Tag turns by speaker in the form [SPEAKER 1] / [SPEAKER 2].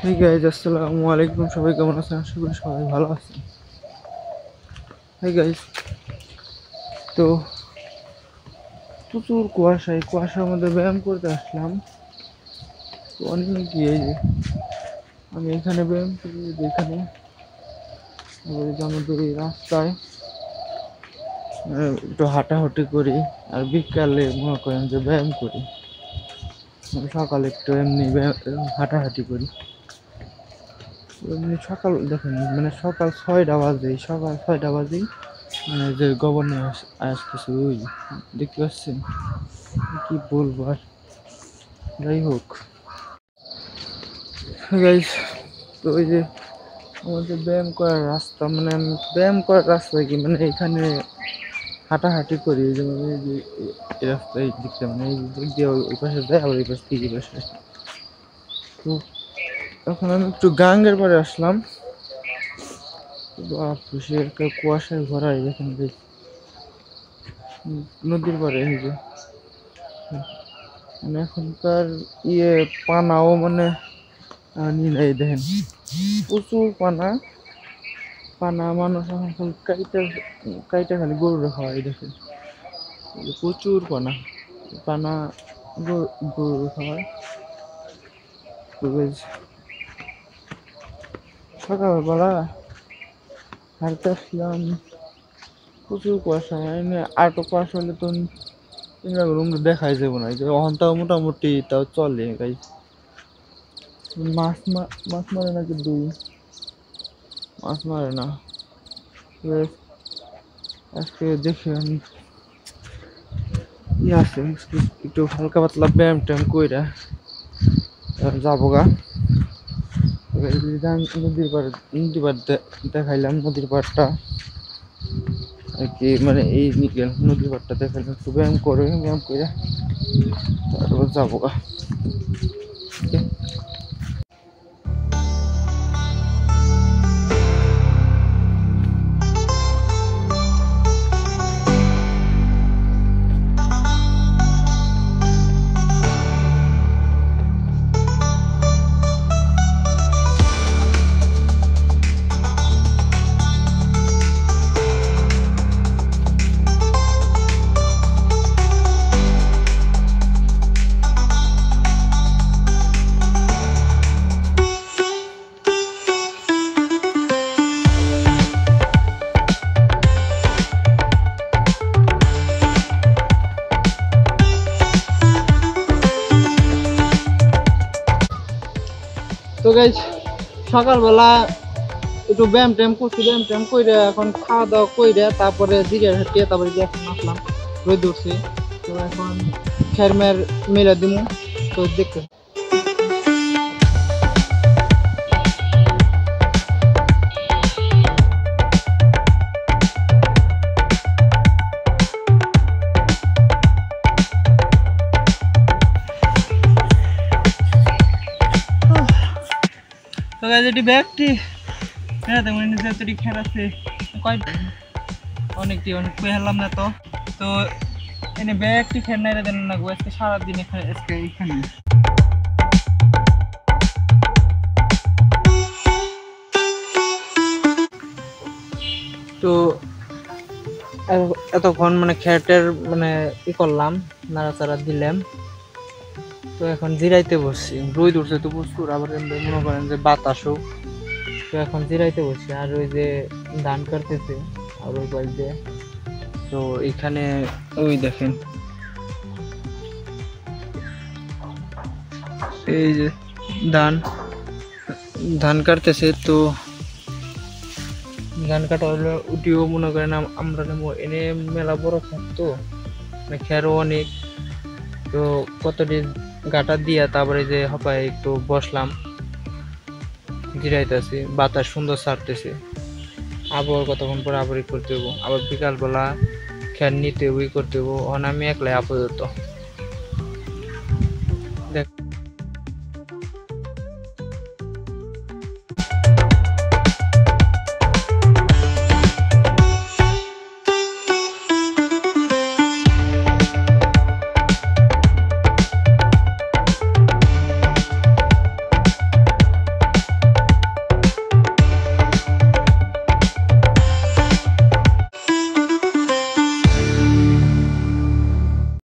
[SPEAKER 1] Hey guys, আসসালামু আলাইকুম। সবাই কেমন আছেন? আশা করি সবাই ভালো আছেন। Hey guys, তো প্রচুর কুয়াশা, এই কুয়াশার মধ্যে ব্যায়াম করতে আসলাম। তো অনেক কি এই যে আমি এখানে ব্যায়াম করি, এখানে আমাদের এই রাস্তায় একটু হাঁটাহাঁটি করি, আর বিকালে মনে করেন যে ব্যায়াম করি। সকালে একটু এমনি হাঁটাহাঁটি করি। এমনি সকাল দেখেন, মানে সকাল 6টা বাজেই, মানে যে গভর্নর আসতেছে, ওই দেখতে পাচ্ছেন, কি বলবো আর। যাই হোক গাইস, তো ওই যে আমাদের ব্যায়াম করার রাস্তা, মানে আমি ব্যায়াম করার রাস্তা কি, মানে এখানে হাঁটাহাঁটি করি, যেমন এই যে এই রাস্তায় দিকটা, মানে এই দিক দিয়ে ওই পাশে যায়, আবার এই পাশ থেকে এই পাশে আসে। তো এখন আমি একটু গাঙ্গের পরে আসলাম। সে একটা কুয়াশায় ভরা, দেখেন নদীর পরে এই যে, মানে এখনকার পানাও মানে এই দেখেন প্রচুর পানা। মানুষ এখন কাইটা কাইটা খালি গরু খাওয়াই, দেখেন প্রচুর পানা গরু খাওয়ায়। সকালবেলা হাঁটতে আসলাম, প্রচুর কুয়াশা, মানে আরো কুয়াশা হলে তো রুম দেখাই যাবো না। যে অহনটাও মোটামুটি তাও চলে গাইস। মাছ মারে নাকি মাছ মারে না। আজকে দেখি আমি আছে একটু হালকা পাতলা ব্যায়াম ট্যায়াম কইরা যাবো গা। নদীর পাড় দেখাইলাম, নদীর পাড়টা আর কি, মানে এই নদীর পাড়টা দেখাইলাম, একটু ব্যায়াম করে তারপর যাবো গা। তো গাইস, সকালবেলা একটু ব্যায়াম ট্যায়াম করছি, ব্যায়াম ট্যায়াম করে এখন খাওয়া দাওয়া করে তারপরে দিকে হাঁটিয়ে তারপরে এখন আসলাম, রোদ উঠছে। তো এখন খের মেলা দিমু, তো দেখতে। তো গাইস, এটি ব্যাগটি যতটি খের আছে অনেক হেলাম না। তো এনে ব্যাগটি খের নাইরে দেন না গো, আজকে সারাদিন এখানে। তো এতক্ষণ মানে খেরটের মানে করলাম, নাড়াচাড়া দিলাম। তো এখন জিরাইতে বসছি, রোদ উঠছে তো প্রচুর, আবার মনে করেন যে বাতাসও। তো এখন জিরাইতে বসছি, আর ওই যে ধান কাটতেছে আর ওই পাশ দিয়ে। তো এখানে ওই দেখেন, এই যে ধান কাটতেছে। তো ধান কাটা হলে উঠিও মনে করেন আমরা নেবো, এনে মেলা বড় থাকতো, মানে খেরও অনেক। তো কতটি গাটা দিয়া তারপরে যে হপায় একটু বসলাম, জিরাইতেছি, বাতাস সুন্দর ছাড়তেছে। আবার কতক্ষণ পরে আবার করতে হবো, আবার বিকালবেলা খের নিতে করতে হবো। আমি একলাই আপাতত।